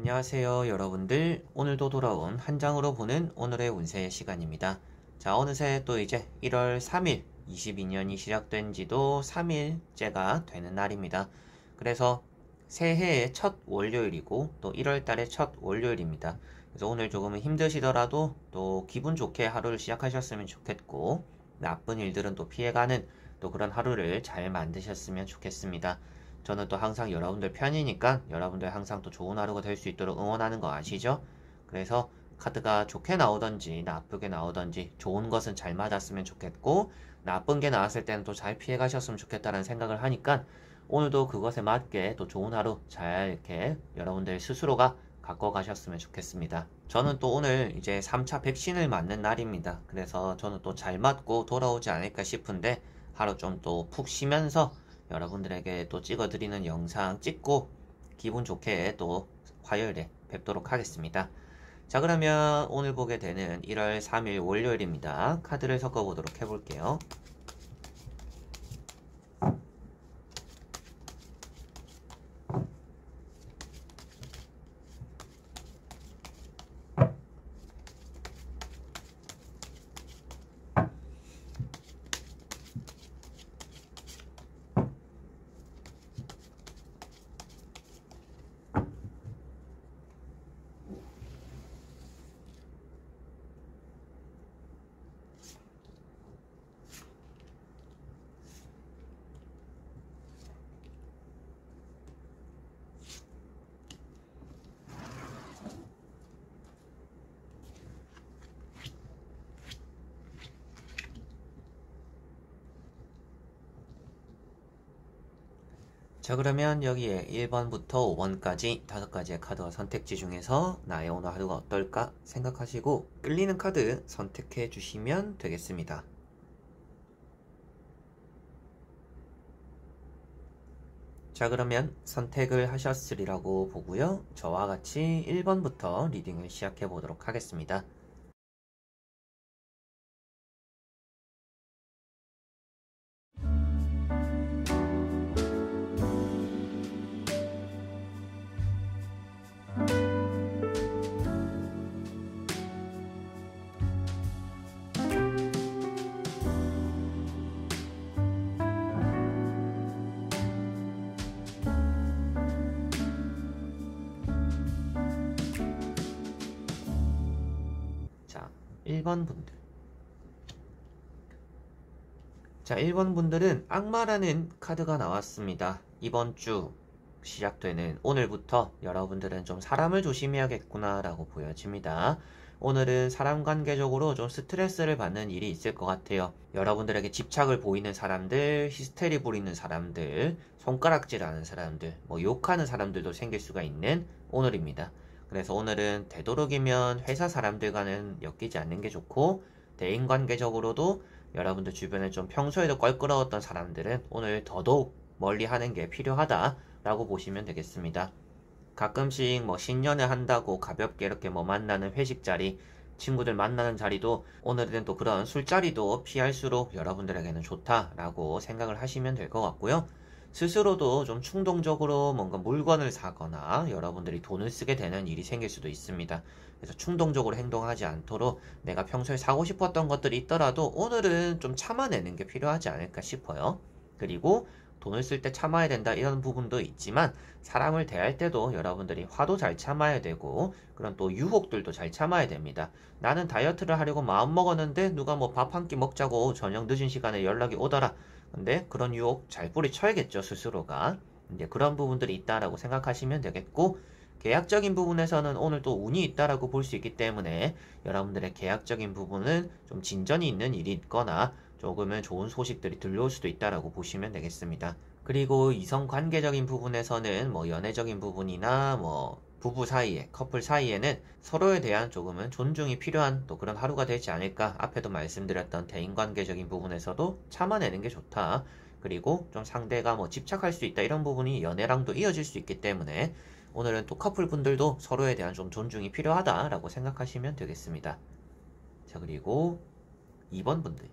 안녕하세요 여러분들. 오늘도 돌아온 한 장으로 보는 오늘의 운세 시간입니다. 자, 어느새 또 이제 1월 3일 22년이 시작된 지도 3일째가 되는 날입니다. 그래서 새해의 첫 월요일이고 또 1월 달의 첫 월요일입니다. 그래서 오늘 조금은 힘드시더라도 또 기분 좋게 하루를 시작하셨으면 좋겠고, 나쁜 일들은 또 피해가는 또 그런 하루를 잘 만드셨으면 좋겠습니다. 저는 또 항상 여러분들 편이니까 여러분들 항상 또 좋은 하루가 될 수 있도록 응원하는 거 아시죠? 그래서 카드가 좋게 나오던지 나쁘게 나오던지 좋은 것은 잘 맞았으면 좋겠고, 나쁜 게 나왔을 때는 또 잘 피해 가셨으면 좋겠다는 생각을 하니까 오늘도 그것에 맞게 또 좋은 하루 잘 이렇게 여러분들 스스로가 갖고 가셨으면 좋겠습니다. 저는 또 오늘 이제 3차 백신을 맞는 날입니다. 그래서 저는 또 잘 맞고 돌아오지 않을까 싶은데, 하루 좀 또 푹 쉬면서 여러분들에게 또 찍어드리는 영상 찍고 기분 좋게 또 화요일에 뵙도록 하겠습니다. 자, 그러면 오늘 보게 되는 1월 3일 월요일입니다. 카드를 섞어보도록 해볼게요. 자, 그러면 여기에 1번부터 5번까지 5가지의 카드와 선택지 중에서 나의 오늘 하루가 어떨까 생각하시고 끌리는 카드 선택해 주시면 되겠습니다. 자, 그러면 선택을 하셨으리라고 보고요. 저와 같이 1번부터 리딩을 시작해 보도록 하겠습니다. 자, 1번 분들. 자, 1번 분들은 악마라는 카드가 나왔습니다. 이번 주 시작되는 오늘부터 여러분들은 좀 사람을 조심해야겠구나 라고 보여집니다. 오늘은 사람 관계적으로 좀 스트레스를 받는 일이 있을 것 같아요. 여러분들에게 집착을 보이는 사람들, 히스테리 부리는 사람들, 손가락질하는 사람들, 욕하는 사람들도 생길 수가 있는 오늘입니다. 그래서 오늘은 되도록이면 회사 사람들과는 엮이지 않는 게 좋고, 대인관계적으로도 여러분들 주변에 좀 평소에도 껄끄러웠던 사람들은 오늘 더더욱 멀리 하는 게 필요하다라고 보시면 되겠습니다. 가끔씩 신년회 한다고 가볍게 이렇게 만나는 회식 자리, 친구들 만나는 자리도 오늘은 또 그런 술자리도 피할수록 여러분들에게는 좋다라고 생각을 하시면 될 것 같고요. 스스로도 좀 충동적으로 뭔가 물건을 사거나 여러분들이 돈을 쓰게 되는 일이 생길 수도 있습니다. 그래서 충동적으로 행동하지 않도록 내가 평소에 사고 싶었던 것들이 있더라도 오늘은 좀 참아내는 게 필요하지 않을까 싶어요. 그리고 돈을 쓸 때 참아야 된다 이런 부분도 있지만, 사람을 대할 때도 여러분들이 화도 잘 참아야 되고 그런 또 유혹들도 잘 참아야 됩니다. 나는 다이어트를 하려고 마음먹었는데 누가 밥 한 끼 먹자고 저녁 늦은 시간에 연락이 오더라. 근데 그런 유혹 잘 뿌리쳐야겠죠, 스스로가. 이제 그런 부분들이 있다라고 생각하시면 되겠고, 계약적인 부분에서는 오늘 또 운이 있다라고 볼 수 있기 때문에 여러분들의 계약적인 부분은 좀 진전이 있는 일이 있거나 조금은 좋은 소식들이 들려올 수도 있다라고 보시면 되겠습니다. 그리고 이성 관계적인 부분에서는 연애적인 부분이나 부부 사이에, 커플 사이에는 서로에 대한 조금은 존중이 필요한 또 그런 하루가 되지 않을까. 앞에도 말씀드렸던 대인관계적인 부분에서도 참아내는 게 좋다. 그리고 좀 상대가 집착할 수 있다 이런 부분이 연애랑도 이어질 수 있기 때문에 오늘은 또 커플 분들도 서로에 대한 좀 존중이 필요하다라고 생각하시면 되겠습니다. 자, 그리고 2번 분들.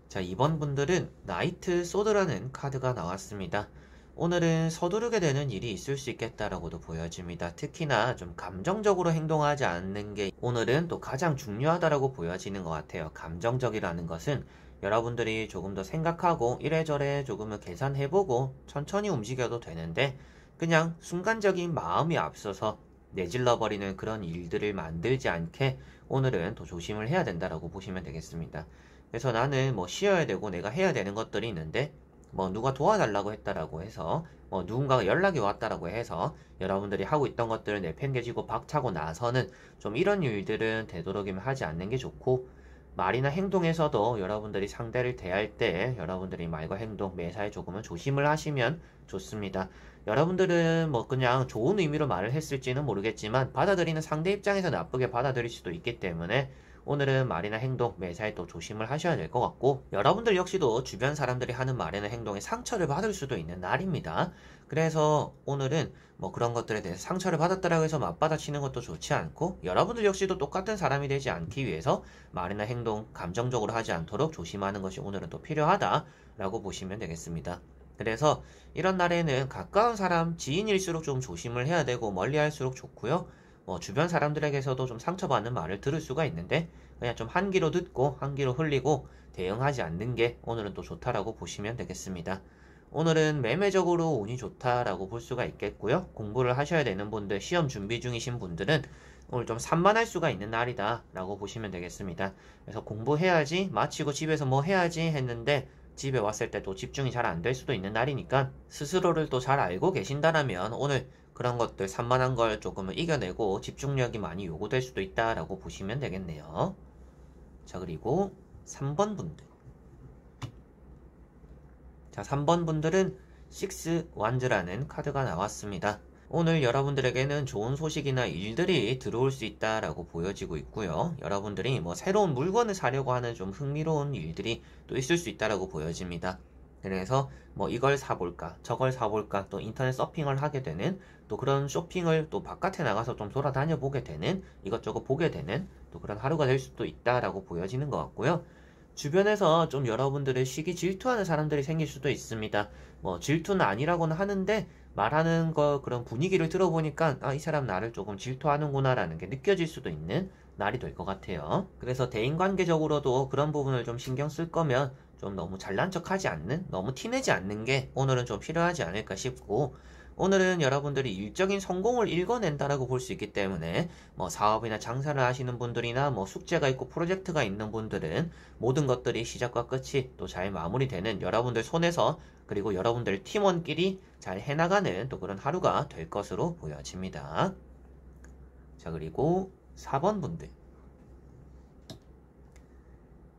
자, 2번 분들은 나이트 소드라는 카드가 나왔습니다. 오늘은 서두르게 되는 일이 있을 수 있겠다라고도 보여집니다. 특히나 좀 감정적으로 행동하지 않는 게 오늘은 또 가장 중요하다라고 보여지는 것 같아요. 감정적이라는 것은 여러분들이 조금 더 생각하고 이래저래 조금은 계산해보고 천천히 움직여도 되는데 그냥 순간적인 마음이 앞서서 내질러버리는 그런 일들을 만들지 않게 오늘은 더 조심을 해야 된다라고 보시면 되겠습니다. 그래서 나는 뭐 쉬어야 되고 내가 해야 되는 것들이 있는데 뭐 누가 도와달라고 했다라고 해서 뭐 누군가가 연락이 왔다라고 해서 여러분들이 하고 있던 것들을 내팽개치고 박차고 나서는 좀 이런 일들은 되도록이면 하지 않는 게 좋고 말이나 행동에서도 여러분들이 상대를 대할 때 여러분들이 말과 행동 매사에 조금은 조심을 하시면 좋습니다. 여러분들은 뭐 그냥 좋은 의미로 말을 했을지는 모르겠지만 받아들이는 상대 입장에서 나쁘게 받아들일 수도 있기 때문에 오늘은 말이나 행동 매사에 또 조심을 하셔야 될 것 같고 여러분들 역시도 주변 사람들이 하는 말이나 행동에 상처를 받을 수도 있는 날입니다. 그래서 오늘은 뭐 그런 것들에 대해서 상처를 받았다라고 해서 맞받아치는 것도 좋지 않고 여러분들 역시도 똑같은 사람이 되지 않기 위해서 말이나 행동 감정적으로 하지 않도록 조심하는 것이 오늘은 또 필요하다라고 보시면 되겠습니다. 그래서 이런 날에는 가까운 사람, 지인일수록 좀 조심을 해야 되고 멀리 할수록 좋고요. 뭐 주변 사람들에게서도 좀 상처받는 말을 들을 수가 있는데 그냥 좀 한 귀로 듣고 한 귀로 흘리고 대응하지 않는 게 오늘은 또 좋다라고 보시면 되겠습니다. 오늘은 매매적으로 운이 좋다라고 볼 수가 있겠고요. 공부를 하셔야 되는 분들, 시험 준비 중이신 분들은 오늘 좀 산만할 수가 있는 날이다 라고 보시면 되겠습니다. 그래서 공부해야지, 마치고 집에서 뭐 해야지 했는데 집에 왔을 때 또 집중이 잘 안 될 수도 있는 날이니까 스스로를 또 잘 알고 계신다라면 오늘 그런 것들 산만한 걸 조금은 이겨내고 집중력이 많이 요구될 수도 있다라고 보시면 되겠네요. 자, 그리고 3번 분들. 자, 3번 분들은 6 완즈라는 카드가 나왔습니다. 오늘 여러분들에게는 좋은 소식이나 일들이 들어올 수 있다라고 보여지고 있고요. 여러분들이 뭐 새로운 물건을 사려고 하는 좀 흥미로운 일들이 또 있을 수 있다라고 보여집니다. 그래서 뭐 이걸 사볼까 저걸 사볼까 또 인터넷 서핑을 하게 되는 또 그런 쇼핑을 또 바깥에 나가서 좀 돌아다녀 보게 되는 이것저것 보게 되는 또 그런 하루가 될 수도 있다라고 보여지는 것 같고요. 주변에서 좀 여러분들의 시기 질투하는 사람들이 생길 수도 있습니다. 뭐 질투는 아니라고는 하는데 말하는 거 그런 분위기를 들어보니까 이 사람 나를 조금 질투하는구나 라는 게 느껴질 수도 있는 날이 될 것 같아요. 그래서 대인관계적으로도 그런 부분을 좀 신경 쓸 거면 좀 너무 잘난 척하지 않는, 너무 티내지 않는 게 오늘은 좀 필요하지 않을까 싶고 오늘은 여러분들이 일적인 성공을 읽어낸다라고 볼 수 있기 때문에 뭐 사업이나 장사를 하시는 분들이나 뭐 숙제가 있고 프로젝트가 있는 분들은 모든 것들이 시작과 끝이 또 잘 마무리되는 여러분들 손에서 그리고 여러분들 팀원끼리 잘 해나가는 또 그런 하루가 될 것으로 보여집니다. 자, 그리고 4번 분들.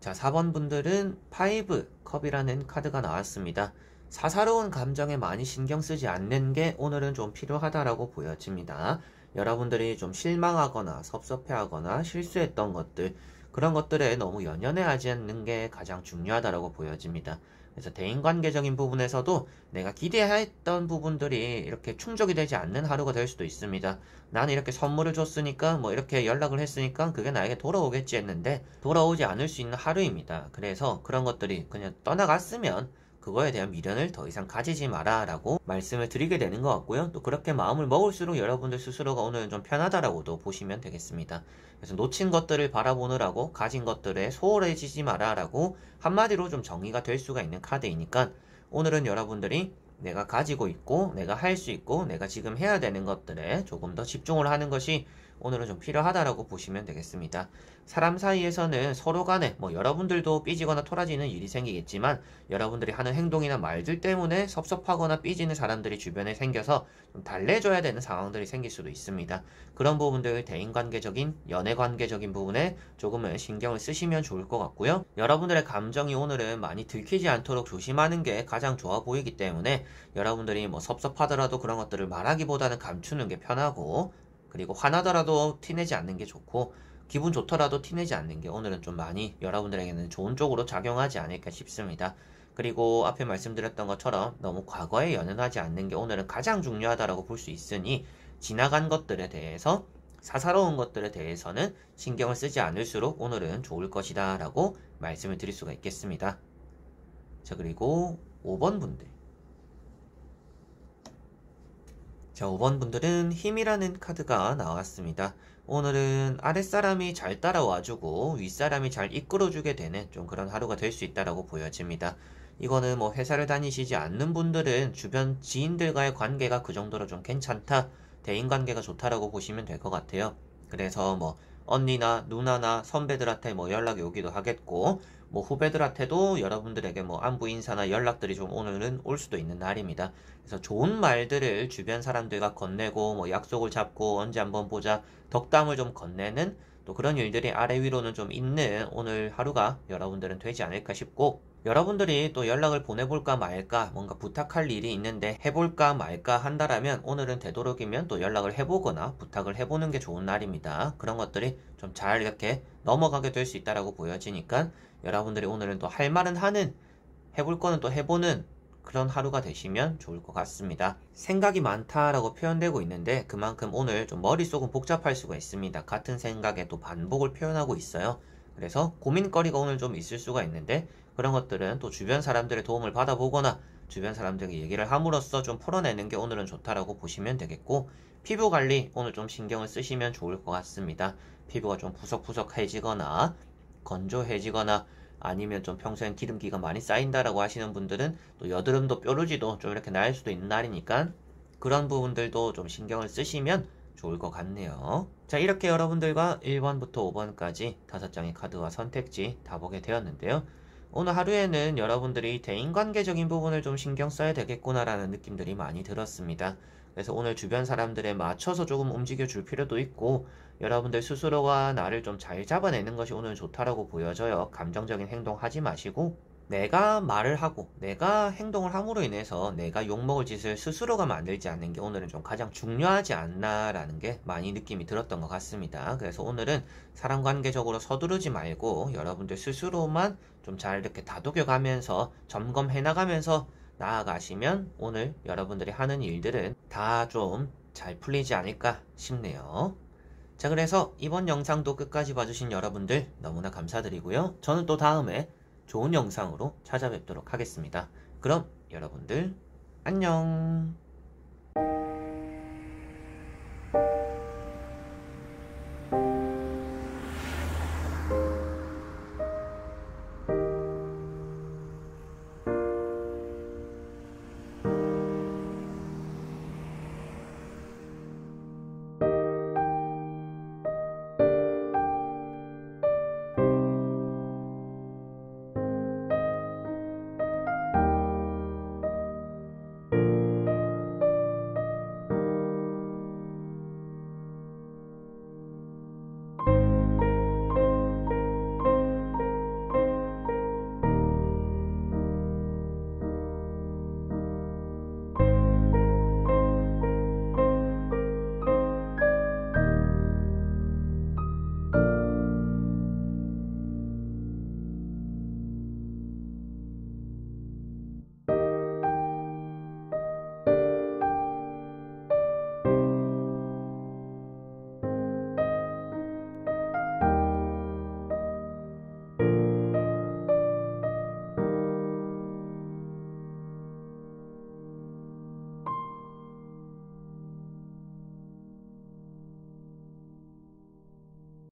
자, 4번 분들은 5 컵이라는 카드가 나왔습니다. 사사로운 감정에 많이 신경 쓰지 않는 게 오늘은 좀 필요하다라고 보여집니다. 여러분들이 좀 실망하거나 섭섭해하거나 실수했던 것들 그런 것들에 너무 연연해하지 않는 게 가장 중요하다라고 보여집니다. 그래서 대인관계적인 부분에서도 내가 기대했던 부분들이 이렇게 충족이 되지 않는 하루가 될 수도 있습니다. 나는 이렇게 선물을 줬으니까 뭐 이렇게 연락을 했으니까 그게 나에게 돌아오겠지 했는데 돌아오지 않을 수 있는 하루입니다. 그래서 그런 것들이 그냥 떠나갔으면 그거에 대한 미련을 더 이상 가지지 마라 라고 말씀을 드리게 되는 것 같고요. 또 그렇게 마음을 먹을수록 여러분들 스스로가 오늘은 좀 편하다라고도 보시면 되겠습니다. 그래서 놓친 것들을 바라보느라고 가진 것들에 소홀해지지 마라 라고 한마디로 좀 정의가 될 수가 있는 카드이니까 오늘은 여러분들이 내가 가지고 있고 내가 할 수 있고 내가 지금 해야 되는 것들에 조금 더 집중을 하는 것이 오늘은 좀 필요하다라고 보시면 되겠습니다. 사람 사이에서는 서로 간에 뭐 여러분들도 삐지거나 토라지는 일이 생기겠지만 여러분들이 하는 행동이나 말들 때문에 섭섭하거나 삐지는 사람들이 주변에 생겨서 좀 달래줘야 되는 상황들이 생길 수도 있습니다. 그런 부분들 대인관계적인 연애관계적인 부분에 조금은 신경을 쓰시면 좋을 것 같고요. 여러분들의 감정이 오늘은 많이 들키지 않도록 조심하는 게 가장 좋아 보이기 때문에 여러분들이 뭐 섭섭하더라도 그런 것들을 말하기보다는 감추는 게 편하고 그리고 화나더라도 티내지 않는 게 좋고 기분 좋더라도 티내지 않는 게 오늘은 좀 많이 여러분들에게는 좋은 쪽으로 작용하지 않을까 싶습니다. 그리고 앞에 말씀드렸던 것처럼 너무 과거에 연연하지 않는 게 오늘은 가장 중요하다고 볼 수 있으니 지나간 것들에 대해서 사사로운 것들에 대해서는 신경을 쓰지 않을수록 오늘은 좋을 것이다 라고 말씀을 드릴 수가 있겠습니다. 자, 그리고 5번 분들. 자, 5번 분들은 힘이라는 카드가 나왔습니다. 오늘은 아랫사람이 잘 따라와주고 윗사람이 잘 이끌어주게 되는 좀 그런 하루가 될 수 있다라고 보여집니다. 이거는 뭐 회사를 다니시지 않는 분들은 주변 지인들과의 관계가 그 정도로 좀 괜찮다, 대인관계가 좋다라고 보시면 될 것 같아요. 그래서 뭐 언니나 누나나 선배들한테 뭐 연락이 오기도 하겠고, 뭐 후배들한테도 여러분들에게 뭐 안부 인사나 연락들이 좀 오늘은 올 수도 있는 날입니다. 그래서 좋은 말들을 주변 사람들과 건네고 뭐 약속을 잡고 언제 한번 보자 덕담을 좀 건네는 또 그런 일들이 아래 위로는 좀 있는 오늘 하루가 여러분들은 되지 않을까 싶고, 여러분들이 또 연락을 보내볼까 말까 뭔가 부탁할 일이 있는데 해볼까 말까 한다라면 오늘은 되도록이면 또 연락을 해보거나 부탁을 해보는 게 좋은 날입니다. 그런 것들이 좀 잘 이렇게 넘어가게 될 수 있다라고 보여지니까 여러분들이 오늘은 또 할 말은 하는, 해볼 거는 또 해보는 그런 하루가 되시면 좋을 것 같습니다. 생각이 많다라고 표현되고 있는데 그만큼 오늘 좀 머릿속은 복잡할 수가 있습니다. 같은 생각에 또 반복을 표현하고 있어요. 그래서 고민거리가 오늘 좀 있을 수가 있는데 그런 것들은 또 주변 사람들의 도움을 받아보거나 주변 사람들에게 얘기를 함으로써 좀 풀어내는 게 오늘은 좋다라고 보시면 되겠고, 피부 관리 오늘 좀 신경을 쓰시면 좋을 것 같습니다. 피부가 좀 푸석푸석해지거나 건조해지거나 아니면 좀 평소엔 기름기가 많이 쌓인다라고 하시는 분들은 또 여드름도 뾰루지도 좀 이렇게 날 수도 있는 날이니까 그런 부분들도 좀 신경을 쓰시면 좋을 것 같네요. 자, 이렇게 여러분들과 1번부터 5번까지 5장의 카드와 선택지 다 보게 되었는데요. 오늘 하루에는 여러분들이 대인관계적인 부분을 좀 신경 써야 되겠구나라는 느낌들이 많이 들었습니다. 그래서 오늘 주변 사람들에 맞춰서 조금 움직여 줄 필요도 있고, 여러분들 스스로가 나를 좀 잘 잡아내는 것이 오늘 좋다라고 보여져요. 감정적인 행동 하지 마시고 내가 말을 하고 내가 행동을 함으로 인해서 내가 욕먹을 짓을 스스로가 만들지 않는 게 오늘은 좀 가장 중요하지 않나라는 게 많이 느낌이 들었던 것 같습니다. 그래서 오늘은 사람 관계적으로 서두르지 말고 여러분들 스스로만 좀 잘 이렇게 다독여 가면서 점검해 나가면서 나아가시면 오늘 여러분들이 하는 일들은 다 좀 잘 풀리지 않을까 싶네요. 자, 그래서 이번 영상도 끝까지 봐주신 여러분들 너무나 감사드리고요. 저는 또 다음에 좋은 영상으로 찾아뵙도록 하겠습니다. 그럼 여러분들 안녕.